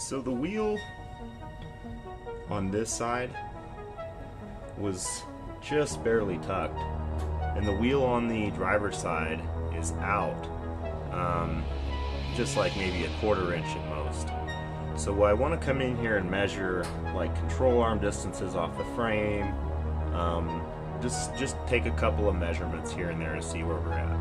So the wheel on this side was just barely tucked, and the wheel on the driver's side is out, just like maybe a 1/4 inch at most. So I want to come in here and measure like control arm distances off the frame, just take a couple of measurements here and there to see where we're at.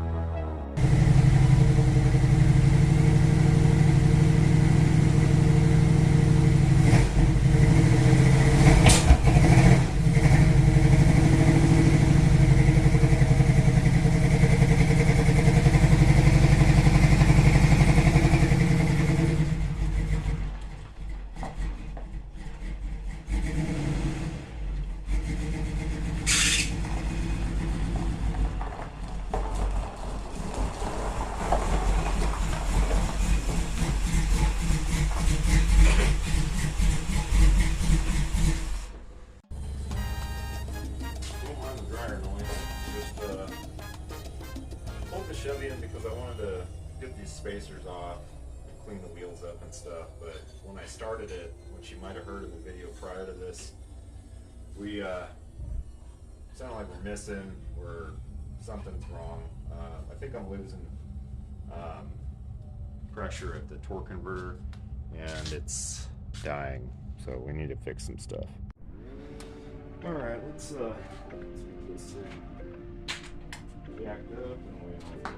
Chevy in because I wanted to get these spacers off and clean the wheels up and stuff, but when I started it, which you might have heard in the video prior to this, we sound like we're missing or something's wrong. I think I'm losing pressure at the torque converter and it's dying, so we need to fix some stuff. Alright, let's get this thing jacked up and wheels off.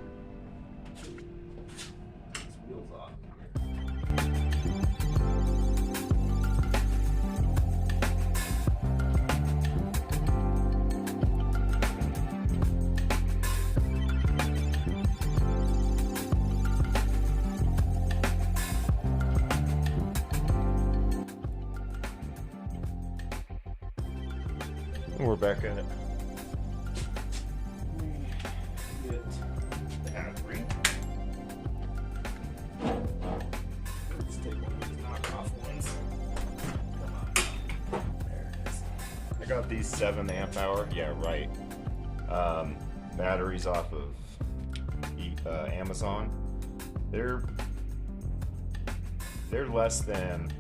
We're back at it. I got these 7 amp hour, yeah, right, batteries off of Amazon. They're less than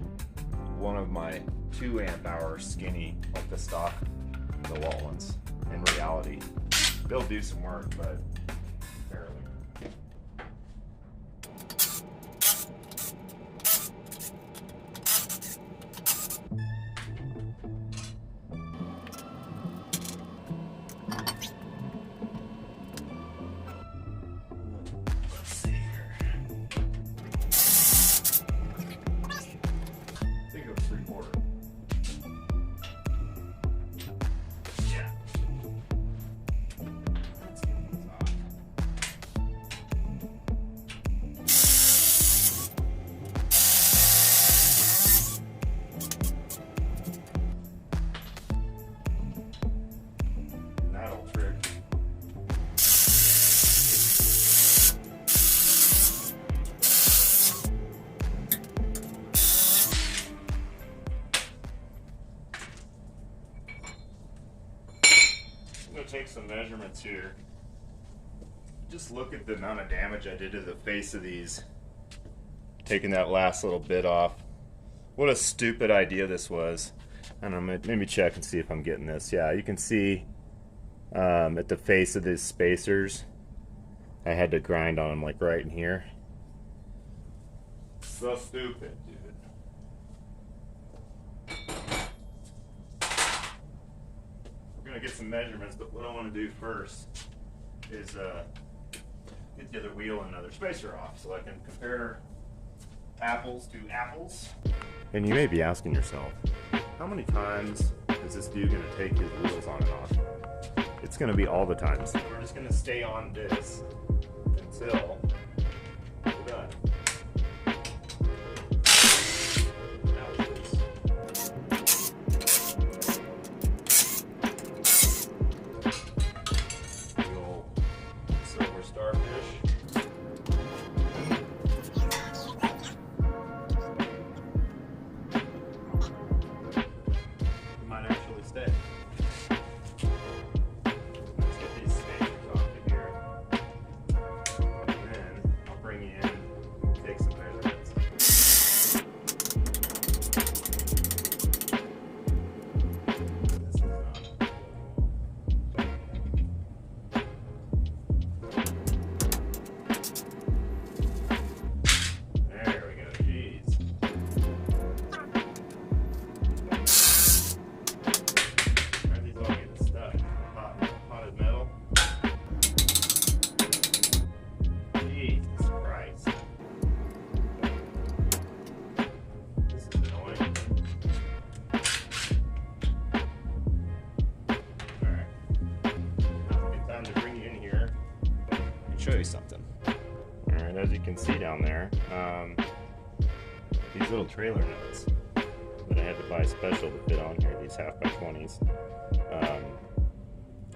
one of my 2 amp hour skinny, like the stock DeWalt ones. In reality, they'll do some work, but barely. Take some measurements here. Just look at the amount of damage I did to the face of these, taking that last little bit off. What a stupid idea this was. I don't know, maybe check and see if I'm getting this. Yeah, you can see at the face of these spacers, I had to grind on them like right in here. So stupid, dude. Get some measurements, but what I want to do first is get the other wheel and another spacer off so I can compare apples to apples. And you may be asking yourself, how many times is this dude going to take his wheels on and off? It's going to be all the times. We're just going to stay on this until we're done. Let's get these spacers off of here. And then as you can see down there, these little trailer nuts that I had to buy special to fit on here, these 1/2x20s.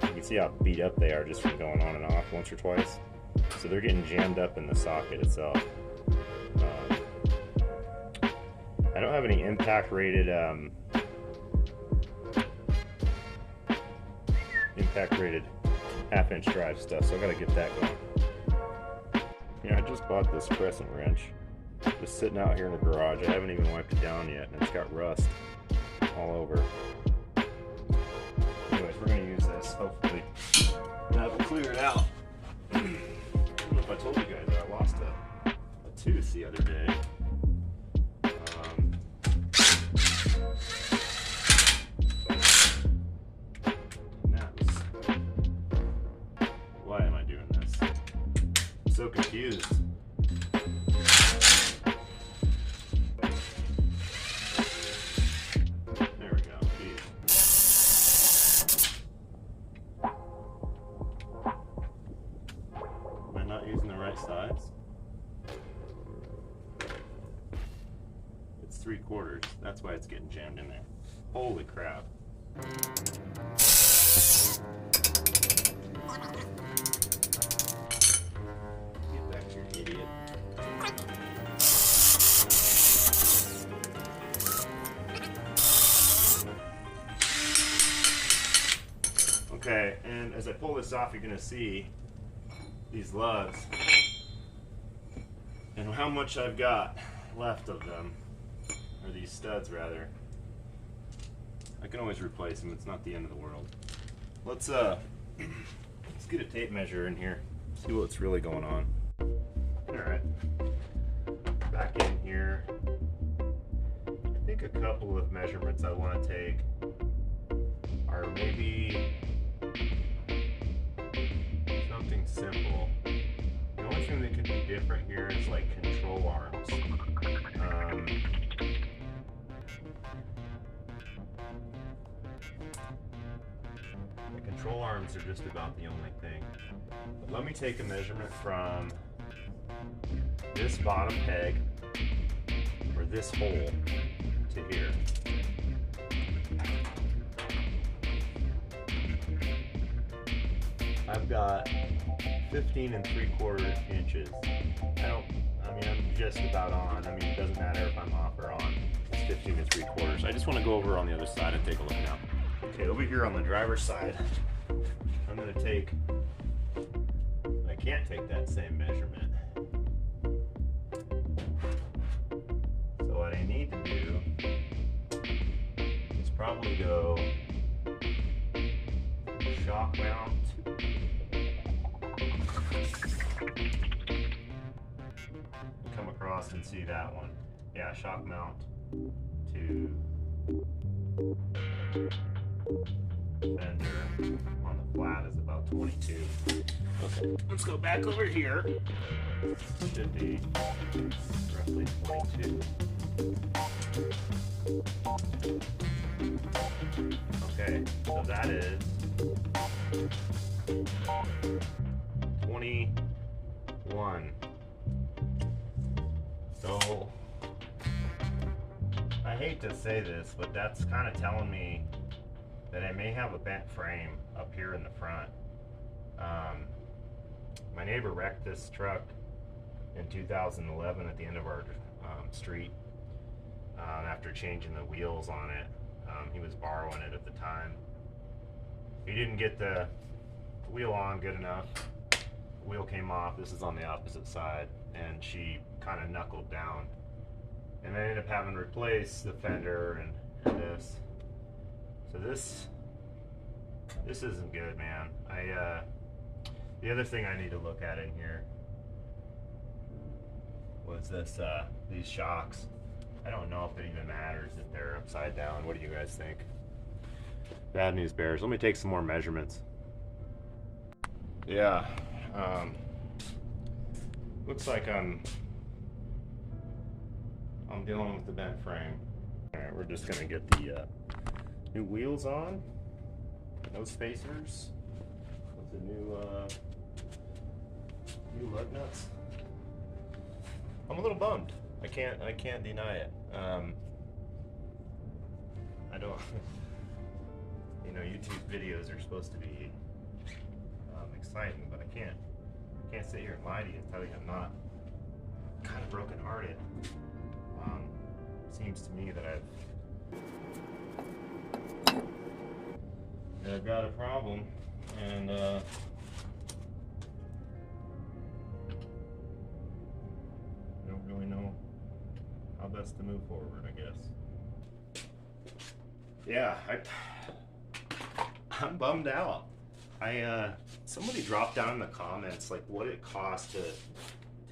You can see how beat up they are just from going on and off once or twice. So they're getting jammed up in the socket itself. I don't have any impact rated 1/2-inch drive stuff, so I gotta get that going. Yeah, I just bought this crescent wrench, just sitting out here in the garage. I haven't even wiped it down yet, and it's got rust all over. Anyways, we're gonna use this, hopefully that will clear it out. I don't know if I told you guys that I lost a tooth the other day. Why am I doing this? I'm so confused. There we go. Jeez. Am I not using the right sides? It's 3/4. That's why it's getting jammed in there. Holy crap. Get back here, idiot. Okay, and as I pull this off, you're gonna see these lugs and how much I've got left of them, or these studs rather. I can always replace them, it's not the end of the world. Let's get a tape measure in here, see what's really going on. Alright, back in here. I think a couple of measurements I want to take are maybe something simple. The only thing that could be different here is like control arms. The control arms are just about the only thing. But let me take a measurement from this bottom peg, or this hole, to here. I've got 15 3/4 inches. I'm just about on. I mean, it doesn't matter if I'm off or on. It's 15 3/4. I just want to go over on the other side and take a look now. Okay, over here on the driver's side, I'm going to take, I can't take that same measurement. So what I need to do is probably go shock mount. Come across and see that one. Yeah, shock mount to fender on the flat is about 22. Okay, let's go back over here. Should be roughly 22. Okay, so that is 21. So I hate to say this, but that's kind of telling me that I may have a bent frame up here in the front. My neighbor wrecked this truck in 2011 at the end of our street after changing the wheels on it. He was borrowing it at the time. He didn't get the wheel on good enough. The wheel came off. This is on the opposite side, and she kind of knuckled down. And I ended up having to replace the fender and this. So this isn't good, man. The other thing I need to look at in here was this these shocks. I don't know if it even matters if they're upside down. What do you guys think? Bad news bears. Let me take some more measurements. Yeah, looks like I'm dealing with the bent frame. All right, we're just gonna get the new wheels on, no spacers, with the new lug nuts. I'm a little bummed. I can't deny it. I don't. You know, YouTube videos are supposed to be exciting, but I can't sit here and lie to you and tell you I'm not kind of brokenhearted. Seems to me that I've got a problem, and I don't really know how best to move forward, I guess. Yeah, I'm bummed out. Somebody dropped down in the comments like what it costs to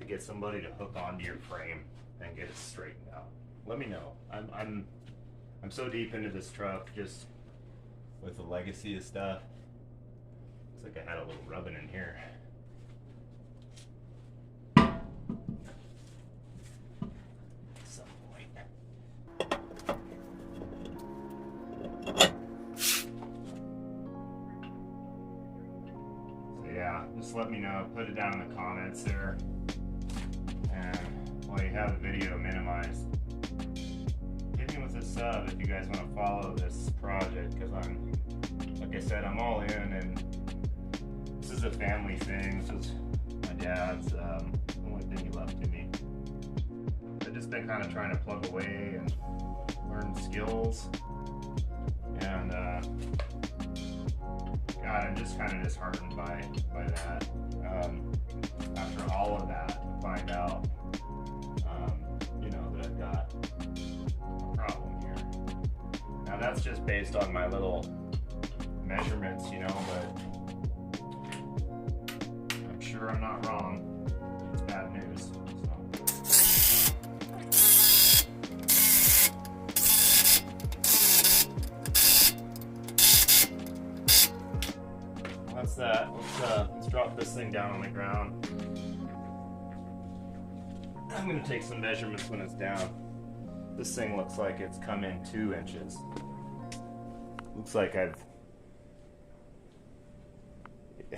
get somebody to hook onto your frame and get it straightened out. Let me know. I'm so deep into this truck, just with the legacy of stuff. Looks like I had a little rubbing in here. At some point. So yeah, just let me know. Put it down in the comments there. And while you have the video minimized, hit me with a sub if you guys want to follow this project, because like I said, I'm all in, and this is a family thing. This is my dad's, the only thing he left to me. I've just been kind of trying to plug away and learn skills, and God, I'm just kind of disheartened by that. After all of that, to find out, you know, that I've got a problem here. Now that's just based on my little measurements, you know, but I'm sure I'm not wrong. It's bad news. So that's that. Let's drop this thing down on the ground. I'm going to take some measurements when it's down. This thing looks like it's come in 2 inches. Looks like I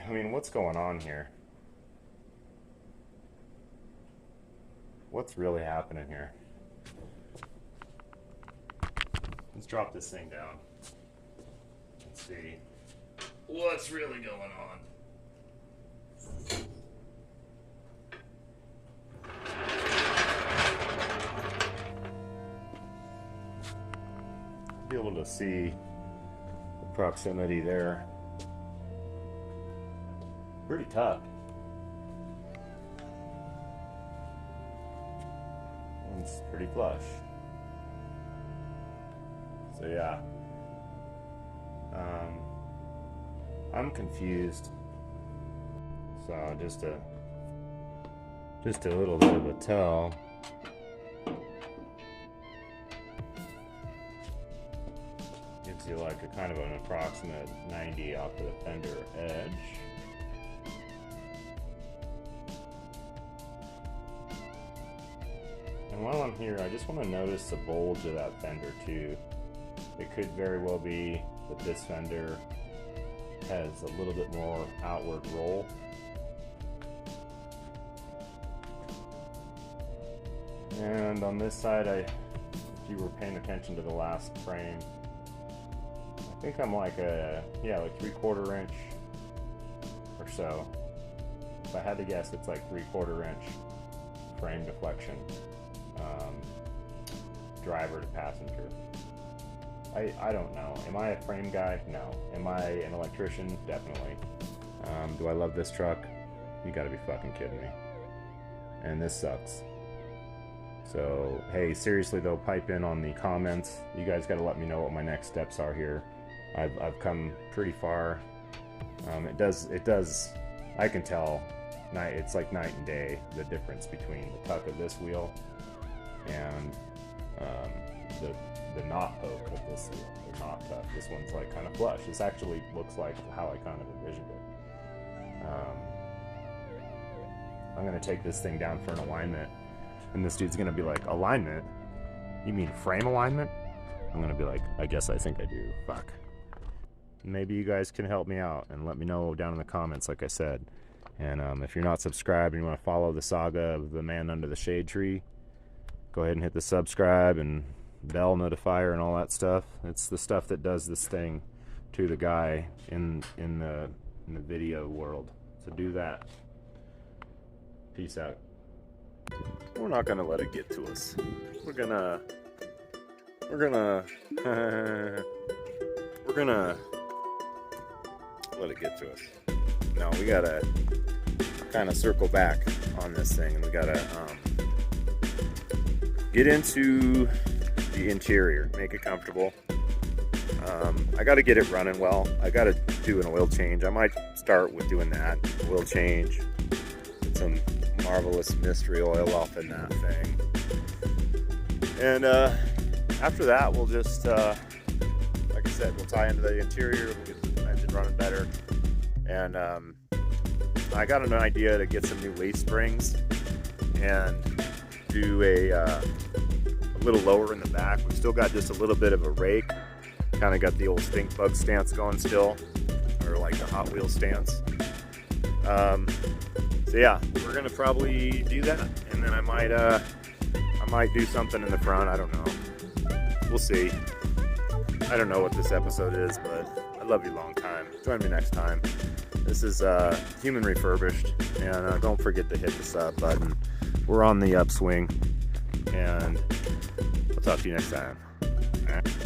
mean, what's going on here? What's really happening here? Let's drop this thing down. Let's see what's really going on. Be able to see the proximity there. Pretty tough. It's pretty flush. So yeah, I'm confused. So just a little bit of a tell. Gives you like a kind of an approximate 90 off of the fender edge. And while I'm here, I just want to notice the bulge of that fender too. It could very well be that this fender has a little bit more outward roll. And on this side, if you were paying attention to the last frame, I think I'm like like 3/4 inch or so. If I had to guess, it's like 3/4 inch frame deflection, driver to passenger. I don't know. Am I a frame guy? No. Am I an electrician? Definitely. Do I love this truck? You gotta be fucking kidding me. And this sucks. So, hey, seriously though, pipe in on the comments. You guys gotta let me know what my next steps are here. I've come pretty far. It does, I can tell, it's like night and day, the difference between the tuck of this wheel and the knot poke of this wheel, the knot tuck. This one's like kind of flush. This actually looks like how I kind of envisioned it. I'm gonna take this thing down for an alignment, and this dude's gonna be like, alignment? You mean frame alignment? I'm gonna be like, I guess I think I do. Fuck. Maybe you guys can help me out and let me know down in the comments, like I said. And if you're not subscribed and you want to follow the saga of the man under the shade tree, go ahead and hit the subscribe and bell notifier and all that stuff. It's the stuff that does this thing to the guy in the video world. So do that. Peace out. We're not gonna let it get to us. We're gonna let it get to us. No, we gotta kind of circle back on this thing, and we gotta get into the interior, make it comfortable. I gotta get it running well. I gotta do an oil change. I might start with doing that oil change, get some marvelous mystery oil off in that thing, and after that we'll just like I said, we'll tie into the interior, we'll get the engine running better. And I got an idea to get some new leaf springs and do a little lower in the back. We've still got just a little bit of a rake, kind of got the old stink bug stance going still, or like the Hot Wheels stance. So yeah, we're gonna probably do that, and then I might do something in the front. I don't know. We'll see. I don't know what this episode is, but I love you long time. Join me next time. This is Human Refurbished, and don't forget to hit the sub button. We're on the upswing, and I'll talk to you next time. All right.